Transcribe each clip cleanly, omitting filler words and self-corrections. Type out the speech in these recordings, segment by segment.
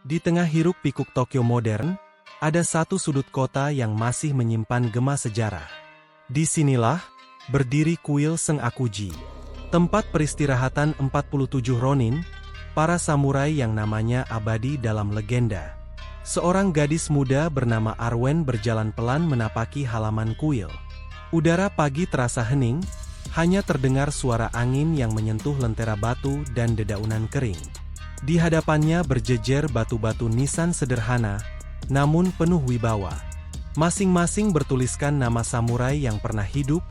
Di tengah hiruk-pikuk Tokyo modern, ada satu sudut kota yang masih menyimpan gema sejarah. Disinilah, berdiri kuil Sengakuji. Tempat peristirahatan 47 Ronin, para samurai yang namanya abadi dalam legenda. Seorang gadis muda bernama Arwen berjalan pelan menapaki halaman kuil. Udara pagi terasa hening, hanya terdengar suara angin yang menyentuh lentera batu dan dedaunan kering. Di hadapannya berjejer batu-batu nisan sederhana, namun penuh wibawa. Masing-masing bertuliskan nama samurai yang pernah hidup,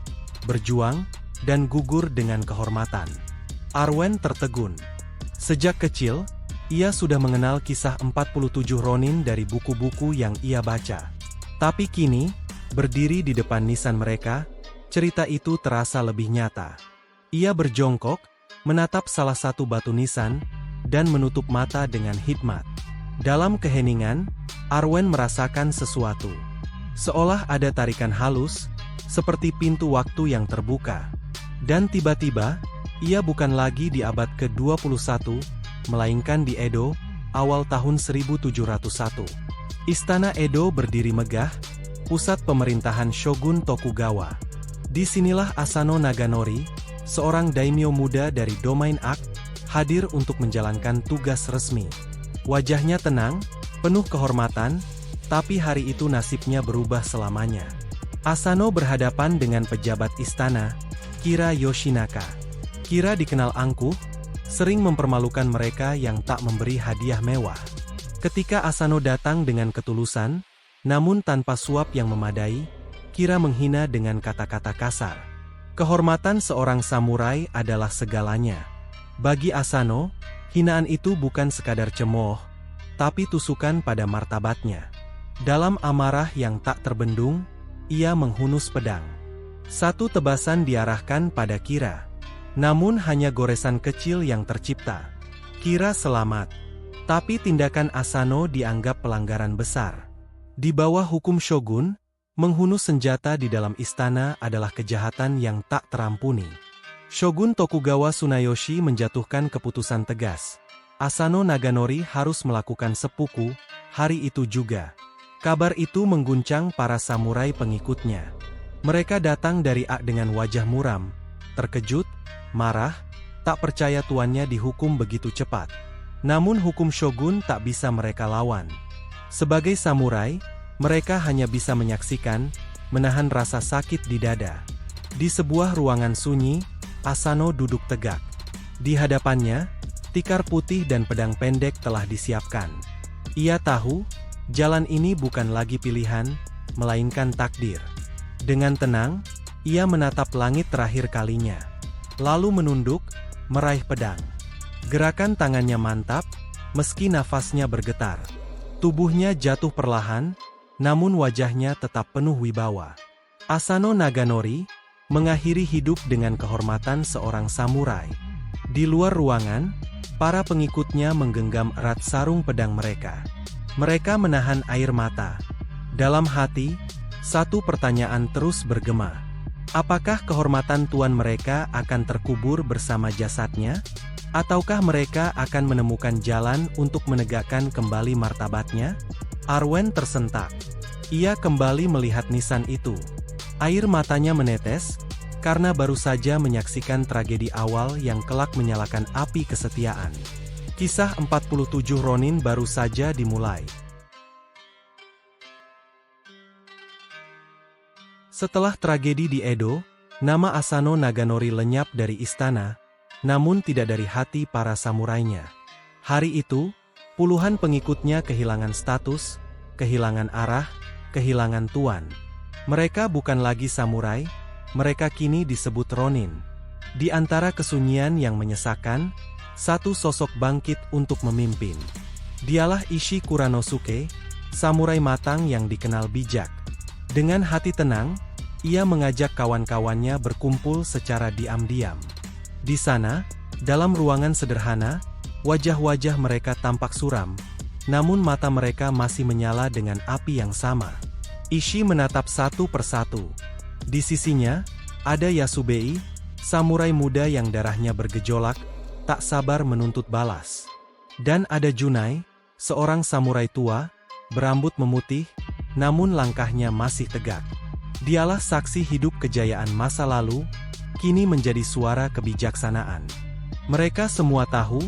berjuang, dan gugur dengan kehormatan. Arwen tertegun. Sejak kecil, ia sudah mengenal kisah 47 Ronin dari buku-buku yang ia baca. Tapi kini, berdiri di depan nisan mereka, cerita itu terasa lebih nyata. Ia berjongkok, menatap salah satu batu nisan, dan menutup mata dengan hikmat. Dalam keheningan, Arwen merasakan sesuatu. Seolah ada tarikan halus, seperti pintu waktu yang terbuka. Dan tiba-tiba, ia bukan lagi di abad ke-21, melainkan di Edo, awal tahun 1701. Istana Edo berdiri megah, pusat pemerintahan Shogun Tokugawa. Disinilah Asano Naganori, seorang daimyo muda dari domain Ak, hadir untuk menjalankan tugas resmi. Wajahnya tenang, penuh kehormatan, tapi hari itu nasibnya berubah selamanya. Asano berhadapan dengan pejabat istana, Kira Yoshinaka. Kira dikenal angkuh, sering mempermalukan mereka yang tak memberi hadiah mewah. Ketika Asano datang dengan ketulusan, namun tanpa suap yang memadai, Kira menghina dengan kata-kata kasar. Kehormatan seorang samurai adalah segalanya. Bagi Asano, hinaan itu bukan sekadar cemooh, tapi tusukan pada martabatnya. Dalam amarah yang tak terbendung, ia menghunus pedang. Satu tebasan diarahkan pada Kira. Namun hanya goresan kecil yang tercipta. Kira selamat. Tapi tindakan Asano dianggap pelanggaran besar. Di bawah hukum shogun, menghunus senjata di dalam istana adalah kejahatan yang tak terampuni. Shogun Tokugawa Tsunayoshi menjatuhkan keputusan tegas. Asano Naganori harus melakukan seppuku, hari itu juga. Kabar itu mengguncang para samurai pengikutnya. Mereka datang dari Ak dengan wajah muram, terkejut, marah, tak percaya tuannya dihukum begitu cepat. Namun hukum shogun tak bisa mereka lawan. Sebagai samurai, mereka hanya bisa menyaksikan, menahan rasa sakit di dada. Di sebuah ruangan sunyi, Asano duduk tegak. Di hadapannya, tikar putih dan pedang pendek telah disiapkan. Ia tahu, jalan ini bukan lagi pilihan, melainkan takdir. Dengan tenang, ia menatap langit terakhir kalinya. Lalu menunduk, meraih pedang. Gerakan tangannya mantap, meski nafasnya bergetar. Tubuhnya jatuh perlahan, namun wajahnya tetap penuh wibawa. Asano Naganori mengakhiri hidup dengan kehormatan seorang samurai. Di luar ruangan, para pengikutnya menggenggam erat sarung pedang mereka. Mereka menahan air mata. Dalam hati, satu pertanyaan terus bergema. Apakah kehormatan tuan mereka akan terkubur bersama jasadnya? Ataukah mereka akan menemukan jalan untuk menegakkan kembali martabatnya? Arwen tersentak. Ia kembali melihat nisan itu. Air matanya menetes, karena baru saja menyaksikan tragedi awal yang kelak menyalakan api kesetiaan. Kisah 47 Ronin baru saja dimulai. Setelah tragedi di Edo, nama Asano Naganori lenyap dari istana, namun tidak dari hati para samurainya. Hari itu, puluhan pengikutnya kehilangan status, kehilangan arah, kehilangan tuan. Mereka bukan lagi samurai, mereka kini disebut Ronin. Di antara kesunyian yang menyesakan, satu sosok bangkit untuk memimpin. Dialah Ishii Kuranosuke, samurai matang yang dikenal bijak. Dengan hati tenang, ia mengajak kawan-kawannya berkumpul secara diam-diam. Di sana, dalam ruangan sederhana, wajah-wajah mereka tampak suram, namun mata mereka masih menyala dengan api yang sama. Ishii menatap satu persatu. Di sisinya, ada Yasubei, samurai muda yang darahnya bergejolak, tak sabar menuntut balas. Dan ada Junai, seorang samurai tua, berambut memutih, namun langkahnya masih tegak. Dialah saksi hidup kejayaan masa lalu, kini menjadi suara kebijaksanaan. Mereka semua tahu,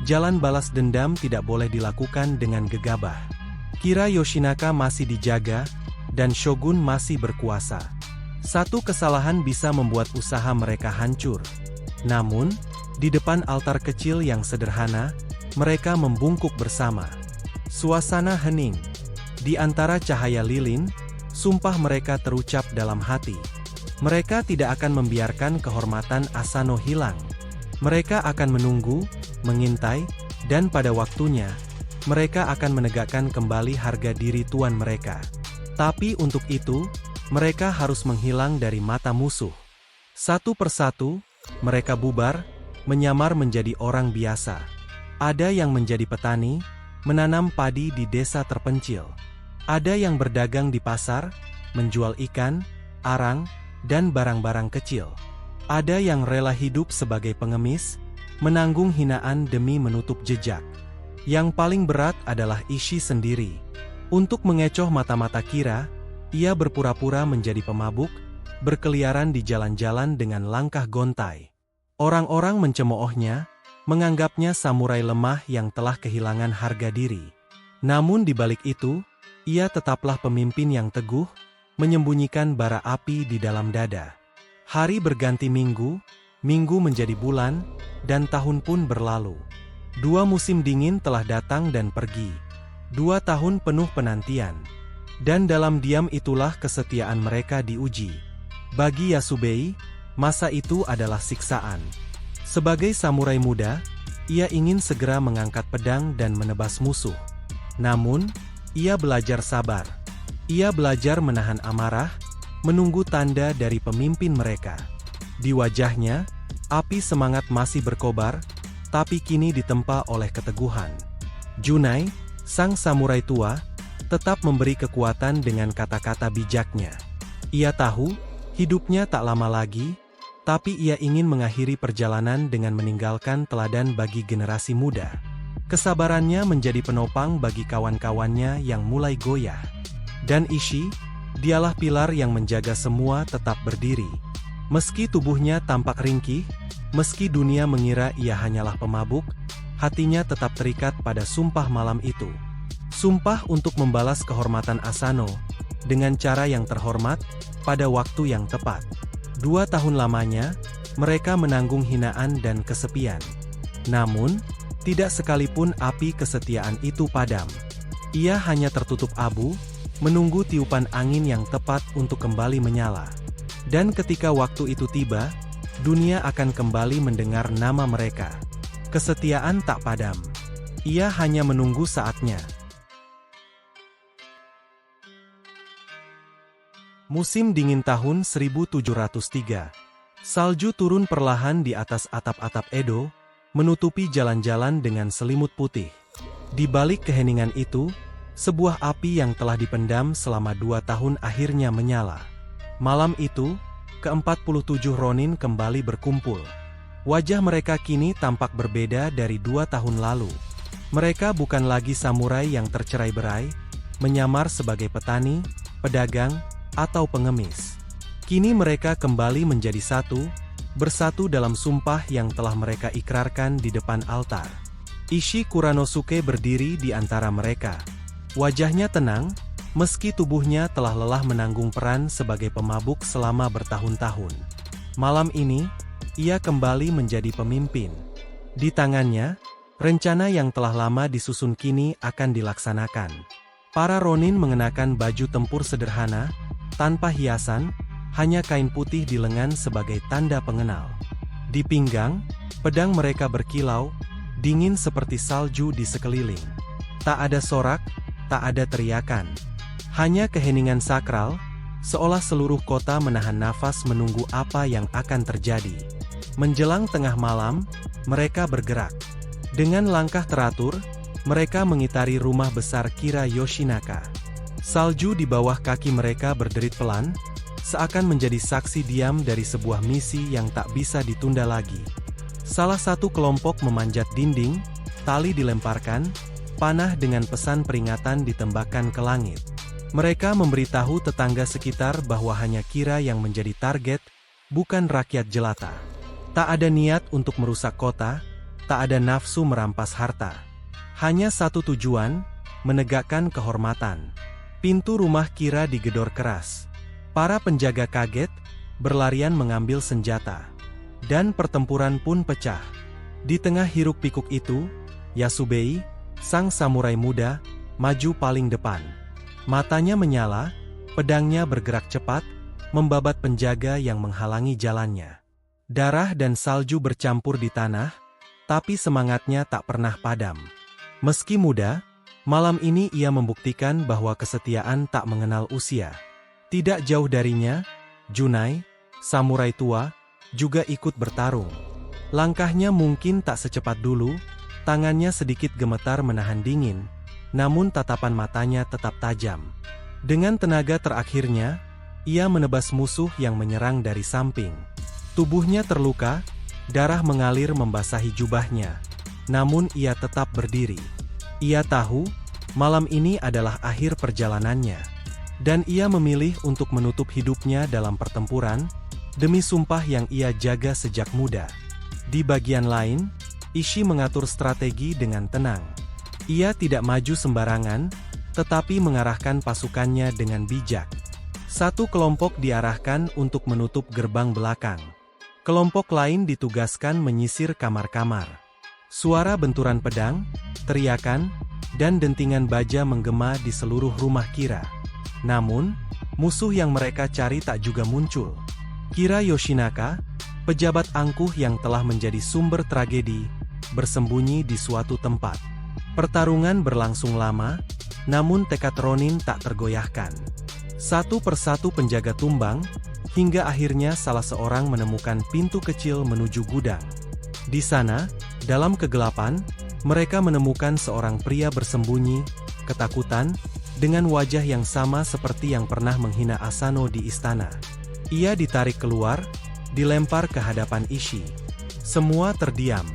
jalan balas dendam tidak boleh dilakukan dengan gegabah. Kira Yoshinaka masih dijaga, dan Shogun masih berkuasa. Satu kesalahan bisa membuat usaha mereka hancur. Namun, di depan altar kecil yang sederhana, mereka membungkuk bersama. Suasana hening. Di antara cahaya lilin, sumpah mereka terucap dalam hati. Mereka tidak akan membiarkan kehormatan Asano hilang. Mereka akan menunggu, mengintai, dan pada waktunya, mereka akan menegakkan kembali harga diri tuan mereka. Tapi untuk itu, mereka harus menghilang dari mata musuh. Satu persatu, mereka bubar, menyamar menjadi orang biasa. Ada yang menjadi petani, menanam padi di desa terpencil. Ada yang berdagang di pasar, menjual ikan, arang, dan barang-barang kecil. Ada yang rela hidup sebagai pengemis, menanggung hinaan demi menutup jejak. Yang paling berat adalah Ishii sendiri. Untuk mengecoh mata-mata Kira, ia berpura-pura menjadi pemabuk, berkeliaran di jalan-jalan dengan langkah gontai. Orang-orang mencemoohnya, menganggapnya samurai lemah yang telah kehilangan harga diri. Namun di balik itu, ia tetaplah pemimpin yang teguh, menyembunyikan bara api di dalam dada. Hari berganti minggu, minggu menjadi bulan, dan tahun pun berlalu. 2 musim dingin telah datang dan pergi. 2 tahun penuh penantian. Dan dalam diam itulah kesetiaan mereka diuji. Bagi Yasubei, masa itu adalah siksaan. Sebagai samurai muda, ia ingin segera mengangkat pedang dan menebas musuh. Namun, ia belajar sabar. Ia belajar menahan amarah, menunggu tanda dari pemimpin mereka. Di wajahnya, api semangat masih berkobar, tapi kini ditempa oleh keteguhan. Junai, sang samurai tua, tetap memberi kekuatan dengan kata-kata bijaknya. Ia tahu, hidupnya tak lama lagi, tapi ia ingin mengakhiri perjalanan dengan meninggalkan teladan bagi generasi muda. Kesabarannya menjadi penopang bagi kawan-kawannya yang mulai goyah. Dan Ishii, dialah pilar yang menjaga semua tetap berdiri. Meski tubuhnya tampak ringkih, meski dunia mengira ia hanyalah pemabuk, hatinya tetap terikat pada sumpah malam itu. Sumpah untuk membalas kehormatan Asano, dengan cara yang terhormat, pada waktu yang tepat. 2 tahun lamanya, mereka menanggung hinaan dan kesepian. Namun, tidak sekalipun api kesetiaan itu padam. Ia hanya tertutup abu, menunggu tiupan angin yang tepat untuk kembali menyala. Dan ketika waktu itu tiba, dunia akan kembali mendengar nama mereka. Kesetiaan tak padam. Ia hanya menunggu saatnya. Musim dingin tahun 1703. Salju turun perlahan di atas atap-atap Edo, menutupi jalan-jalan dengan selimut putih. Di balik keheningan itu, sebuah api yang telah dipendam selama 2 tahun akhirnya menyala. Malam itu, ke-47 Ronin kembali berkumpul. Wajah mereka kini tampak berbeda dari 2 tahun lalu. Mereka bukan lagi samurai yang tercerai-berai, menyamar sebagai petani, pedagang, atau pengemis. Kini mereka kembali menjadi satu, bersatu dalam sumpah yang telah mereka ikrarkan di depan altar. Ishii Kuranosuke berdiri di antara mereka. Wajahnya tenang, meski tubuhnya telah lelah menanggung peran sebagai pemabuk selama bertahun-tahun. Malam ini, ia kembali menjadi pemimpin. Di tangannya, rencana yang telah lama disusun kini akan dilaksanakan. Para Ronin mengenakan baju tempur sederhana, tanpa hiasan, hanya kain putih di lengan sebagai tanda pengenal. Di pinggang, pedang mereka berkilau, dingin seperti salju di sekeliling. Tak ada sorak, tak ada teriakan. Hanya keheningan sakral, seolah seluruh kota menahan nafas menunggu apa yang akan terjadi. Menjelang tengah malam, mereka bergerak. Dengan langkah teratur, mereka mengitari rumah besar Kira Yoshinaka. Salju di bawah kaki mereka berderit pelan, seakan menjadi saksi diam dari sebuah misi yang tak bisa ditunda lagi. Salah satu kelompok memanjat dinding, tali dilemparkan, panah dengan pesan peringatan ditembakkan ke langit. Mereka memberitahu tetangga sekitar bahwa hanya Kira yang menjadi target, bukan rakyat jelata. Tak ada niat untuk merusak kota, tak ada nafsu merampas harta. Hanya satu tujuan, menegakkan kehormatan. Pintu rumah Kira digedor keras. Para penjaga kaget, berlarian mengambil senjata. Dan pertempuran pun pecah. Di tengah hiruk-pikuk itu, Yasubei, sang samurai muda, maju paling depan. Matanya menyala, pedangnya bergerak cepat, membabat penjaga yang menghalangi jalannya. Darah dan salju bercampur di tanah, tapi semangatnya tak pernah padam. Meski muda, malam ini ia membuktikan bahwa kesetiaan tak mengenal usia. Tidak jauh darinya, Junai, samurai tua, juga ikut bertarung. Langkahnya mungkin tak secepat dulu, tangannya sedikit gemetar menahan dingin, namun tatapan matanya tetap tajam. Dengan tenaga terakhirnya, ia menebas musuh yang menyerang dari samping. Tubuhnya terluka, darah mengalir membasahi jubahnya. Namun ia tetap berdiri. Ia tahu, malam ini adalah akhir perjalanannya. Dan ia memilih untuk menutup hidupnya dalam pertempuran, demi sumpah yang ia jaga sejak muda. Di bagian lain, Ishii mengatur strategi dengan tenang. Ia tidak maju sembarangan, tetapi mengarahkan pasukannya dengan bijak. Satu kelompok diarahkan untuk menutup gerbang belakang. Kelompok lain ditugaskan menyisir kamar-kamar. Suara benturan pedang, teriakan, dan dentingan baja menggema di seluruh rumah Kira. Namun, musuh yang mereka cari tak juga muncul. Kira Yoshinaka, pejabat angkuh yang telah menjadi sumber tragedi, bersembunyi di suatu tempat. Pertarungan berlangsung lama, namun tekad Ronin tak tergoyahkan. Satu persatu penjaga tumbang, hingga akhirnya salah seorang menemukan pintu kecil menuju gudang. Di sana, dalam kegelapan, mereka menemukan seorang pria bersembunyi, ketakutan, dengan wajah yang sama seperti yang pernah menghina Asano di istana. Ia ditarik keluar, dilempar ke hadapan Ishii. Semua terdiam.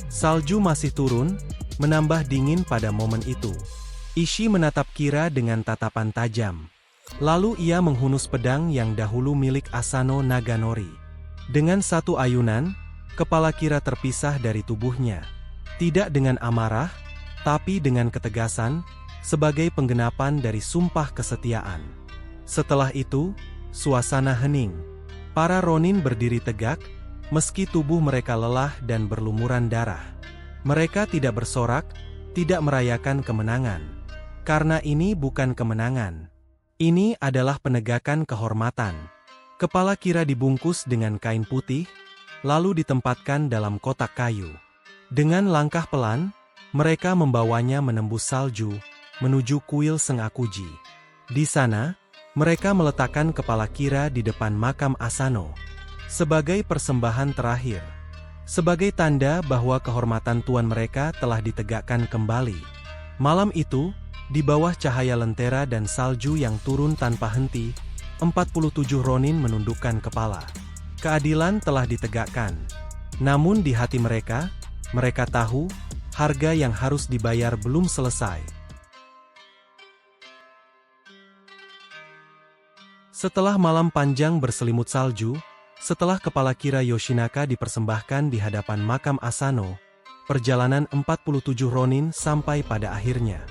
Salju masih turun, menambah dingin pada momen itu. Ishii menatap Kira dengan tatapan tajam. Lalu ia menghunus pedang yang dahulu milik Asano Naganori. Dengan satu ayunan, kepala Kira terpisah dari tubuhnya. Tidak dengan amarah, tapi dengan ketegasan, sebagai penggenapan dari sumpah kesetiaan. Setelah itu, suasana hening. Para Ronin berdiri tegak, meski tubuh mereka lelah dan berlumuran darah. Mereka tidak bersorak, tidak merayakan kemenangan. Karena ini bukan kemenangan. Ini adalah penegakan kehormatan. Kepala Kira dibungkus dengan kain putih, lalu ditempatkan dalam kotak kayu. Dengan langkah pelan, mereka membawanya menembus salju, menuju kuil Sengakuji. Di sana, mereka meletakkan kepala Kira di depan makam Asano. Sebagai persembahan terakhir. Sebagai tanda bahwa kehormatan tuan mereka telah ditegakkan kembali. Malam itu, di bawah cahaya lentera dan salju yang turun tanpa henti, 47 Ronin menundukkan kepala. Keadilan telah ditegakkan. Namun di hati mereka tahu, harga yang harus dibayar belum selesai. Setelah malam panjang berselimut salju, setelah kepala Kira Yoshinaka dipersembahkan di hadapan makam Asano, perjalanan 47 Ronin sampai pada akhirnya.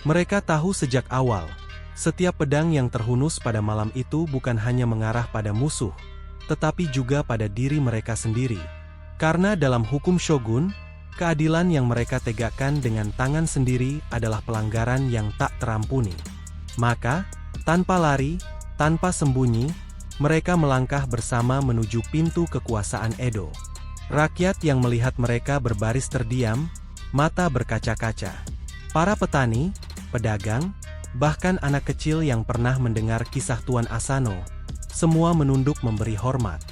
Mereka tahu sejak awal, setiap pedang yang terhunus pada malam itu bukan hanya mengarah pada musuh, tetapi juga pada diri mereka sendiri. Karena dalam hukum shogun, keadilan yang mereka tegakkan dengan tangan sendiri adalah pelanggaran yang tak terampuni. Maka, tanpa lari, tanpa sembunyi, mereka melangkah bersama menuju pintu kekuasaan Edo. Rakyat yang melihat mereka berbaris terdiam, mata berkaca-kaca. Para petani, pedagang, bahkan anak kecil yang pernah mendengar kisah Tuan Asano, semua menunduk memberi hormat.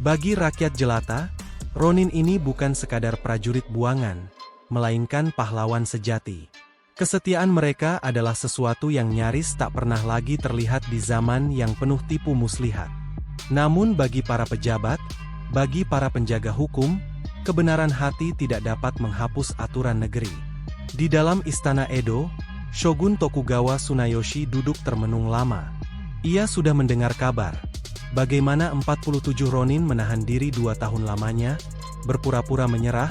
Bagi rakyat jelata, Ronin ini bukan sekadar prajurit buangan, melainkan pahlawan sejati. Kesetiaan mereka adalah sesuatu yang nyaris tak pernah lagi terlihat di zaman yang penuh tipu muslihat. Namun bagi para pejabat, bagi para penjaga hukum, kebenaran hati tidak dapat menghapus aturan negeri. Di dalam istana Edo, Shogun Tokugawa Tsunayoshi duduk termenung lama. Ia sudah mendengar kabar bagaimana 47 ronin menahan diri 2 tahun lamanya, berpura-pura menyerah,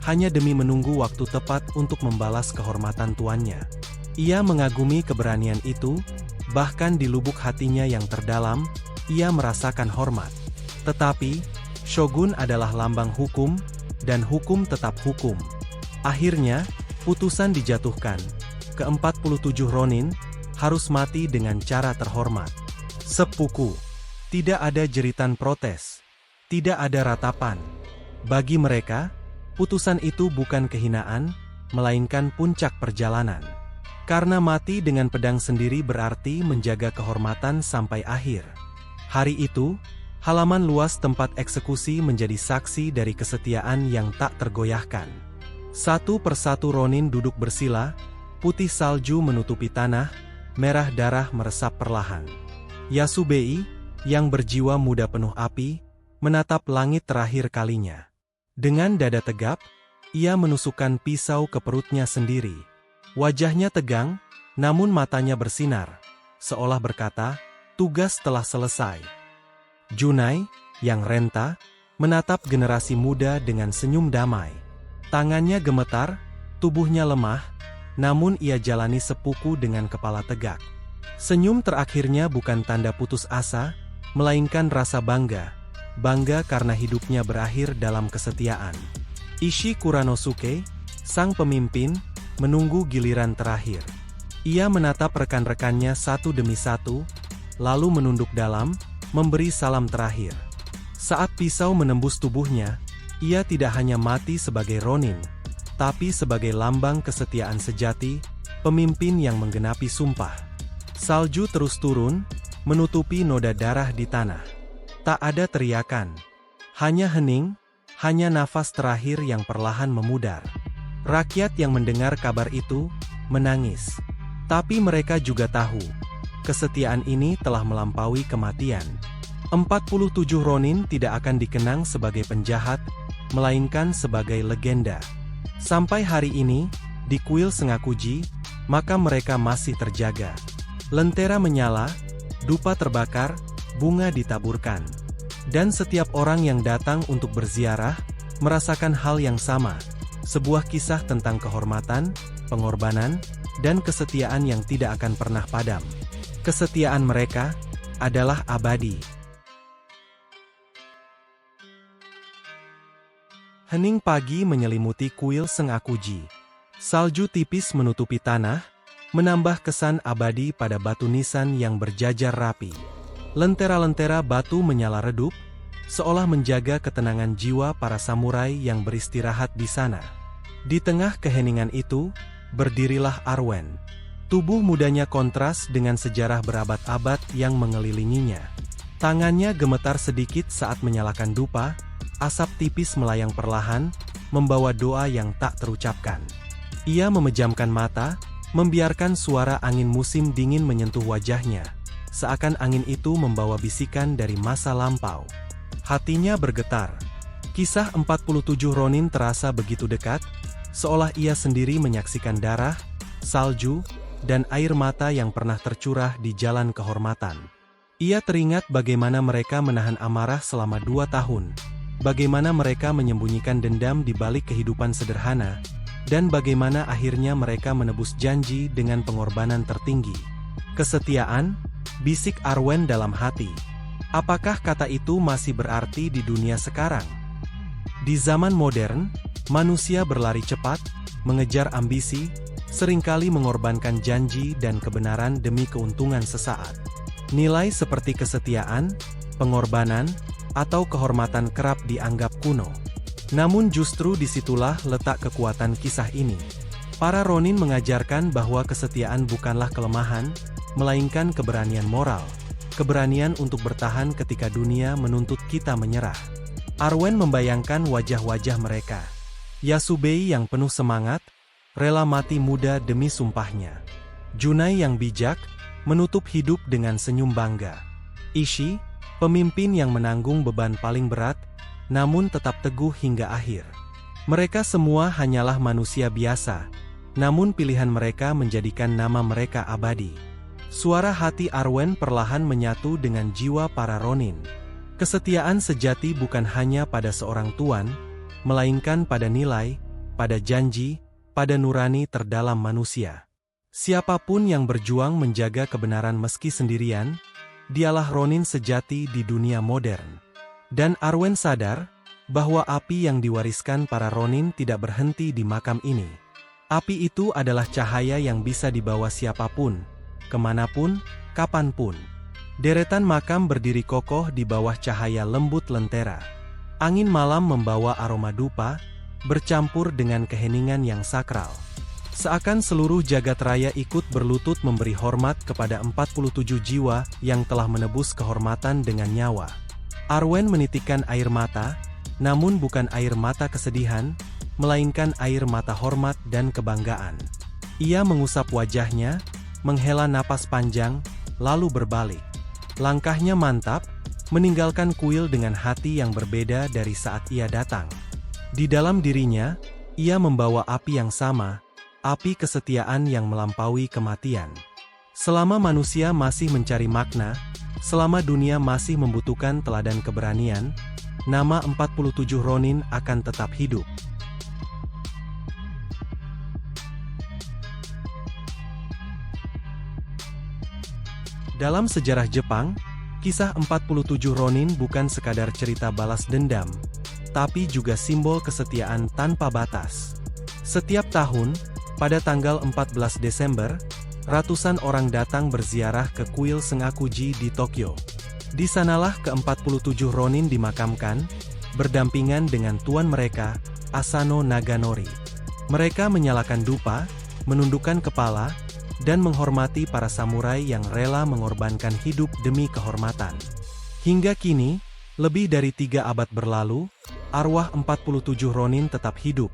hanya demi menunggu waktu tepat untuk membalas kehormatan tuannya. Ia mengagumi keberanian itu, bahkan di lubuk hatinya yang terdalam, ia merasakan hormat. Tetapi, Shogun adalah lambang hukum, dan hukum tetap hukum. Akhirnya, putusan dijatuhkan. Ke-47 ronin harus mati dengan cara terhormat. Seppuku. Tidak ada jeritan protes. Tidak ada ratapan. Bagi mereka, putusan itu bukan kehinaan, melainkan puncak perjalanan. Karena mati dengan pedang sendiri berarti menjaga kehormatan sampai akhir. Hari itu, halaman luas tempat eksekusi menjadi saksi dari kesetiaan yang tak tergoyahkan. Satu persatu ronin duduk bersila, putih salju menutupi tanah, merah darah meresap perlahan. Yasubei, yang berjiwa muda penuh api, menatap langit terakhir kalinya. Dengan dada tegap, ia menusukkan pisau ke perutnya sendiri. Wajahnya tegang, namun matanya bersinar, seolah berkata, tugas telah selesai. Junai, yang renta, menatap generasi muda dengan senyum damai. Tangannya gemetar, tubuhnya lemah, namun ia jalani seppuku dengan kepala tegak. Senyum terakhirnya bukan tanda putus asa, melainkan rasa bangga. Bangga karena hidupnya berakhir dalam kesetiaan. Ishi Kuranosuke, sang pemimpin, menunggu giliran terakhir. Ia menatap rekan-rekannya satu demi satu, lalu menunduk dalam, memberi salam terakhir. Saat pisau menembus tubuhnya, ia tidak hanya mati sebagai ronin, tapi sebagai lambang kesetiaan sejati, pemimpin yang menggenapi sumpah. Salju terus turun, menutupi noda darah di tanah. Tak ada teriakan. Hanya hening, hanya nafas terakhir yang perlahan memudar. Rakyat yang mendengar kabar itu, menangis. Tapi mereka juga tahu, kesetiaan ini telah melampaui kematian. 47 ronin tidak akan dikenang sebagai penjahat, melainkan sebagai legenda. Sampai hari ini, di kuil Sengakuji, maka mereka masih terjaga. Lentera menyala, dupa terbakar, bunga ditaburkan. Dan setiap orang yang datang untuk berziarah, merasakan hal yang sama. Sebuah kisah tentang kehormatan, pengorbanan, dan kesetiaan yang tidak akan pernah padam. Kesetiaan mereka adalah abadi. Hening pagi menyelimuti kuil Sengakuji. Salju tipis menutupi tanah, menambah kesan abadi pada batu nisan yang berjajar rapi. Lentera-lentera batu menyala redup, seolah menjaga ketenangan jiwa para samurai yang beristirahat di sana. Di tengah keheningan itu, berdirilah Arwen. Tubuh mudanya kontras dengan sejarah berabad-abad yang mengelilinginya. Tangannya gemetar sedikit saat menyalakan dupa, asap tipis melayang perlahan, membawa doa yang tak terucapkan. Ia memejamkan mata, membiarkan suara angin musim dingin menyentuh wajahnya, seakan angin itu membawa bisikan dari masa lampau. Hatinya bergetar. Kisah 47 ronin terasa begitu dekat, seolah ia sendiri menyaksikan darah, salju, dan air mata yang pernah tercurah di jalan kehormatan. Ia teringat bagaimana mereka menahan amarah selama 2 tahun, bagaimana mereka menyembunyikan dendam di balik kehidupan sederhana, dan bagaimana akhirnya mereka menebus janji dengan pengorbanan tertinggi. Kesetiaan, bisik Arwen dalam hati. Apakah kata itu masih berarti di dunia sekarang? Di zaman modern, manusia berlari cepat, mengejar ambisi, seringkali mengorbankan janji dan kebenaran demi keuntungan sesaat. Nilai seperti kesetiaan, pengorbanan, atau kehormatan kerap dianggap kuno. Namun justru disitulah letak kekuatan kisah ini. Para ronin mengajarkan bahwa kesetiaan bukanlah kelemahan, melainkan keberanian moral. Keberanian untuk bertahan ketika dunia menuntut kita menyerah. Arwen membayangkan wajah-wajah mereka. Yasubei yang penuh semangat, rela mati muda demi sumpahnya. Junai yang bijak, menutup hidup dengan senyum bangga. Ishi, pemimpin yang menanggung beban paling berat, namun tetap teguh hingga akhir. Mereka semua hanyalah manusia biasa, namun pilihan mereka menjadikan nama mereka abadi. Suara hati Arwen perlahan menyatu dengan jiwa para Ronin. Kesetiaan sejati bukan hanya pada seorang tuan, melainkan pada nilai, pada janji, pada nurani terdalam manusia. Siapapun yang berjuang menjaga kebenaran meski sendirian, dialah Ronin sejati di dunia modern. Dan Arwen sadar bahwa api yang diwariskan para Ronin tidak berhenti di makam ini. Api itu adalah cahaya yang bisa dibawa siapapun, kemanapun, kapanpun. Deretan makam berdiri kokoh di bawah cahaya lembut lentera. Angin malam membawa aroma dupa, bercampur dengan keheningan yang sakral. Seakan seluruh jagat raya ikut berlutut memberi hormat kepada 47 jiwa yang telah menebus kehormatan dengan nyawa. Arwen menitikkan air mata, namun bukan air mata kesedihan, melainkan air mata hormat dan kebanggaan. Ia mengusap wajahnya, menghela napas panjang, lalu berbalik. Langkahnya mantap, meninggalkan kuil dengan hati yang berbeda dari saat ia datang. Di dalam dirinya, ia membawa api yang sama, api kesetiaan yang melampaui kematian. Selama manusia masih mencari makna, selama dunia masih membutuhkan teladan keberanian, nama 47 Ronin akan tetap hidup. Dalam sejarah Jepang, kisah 47 Ronin bukan sekadar cerita balas dendam, tapi juga simbol kesetiaan tanpa batas. Setiap tahun, pada tanggal 14 Desember, ratusan orang datang berziarah ke kuil Sengakuji di Tokyo. Di sanalah ke-47 Ronin dimakamkan, berdampingan dengan tuan mereka, Asano Naganori. Mereka menyalakan dupa, menundukkan kepala, dan menghormati para samurai yang rela mengorbankan hidup demi kehormatan. Hingga kini, lebih dari 3 abad berlalu, arwah 47 Ronin tetap hidup,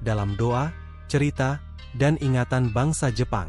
dalam doa, cerita, dan ingatan bangsa Jepang.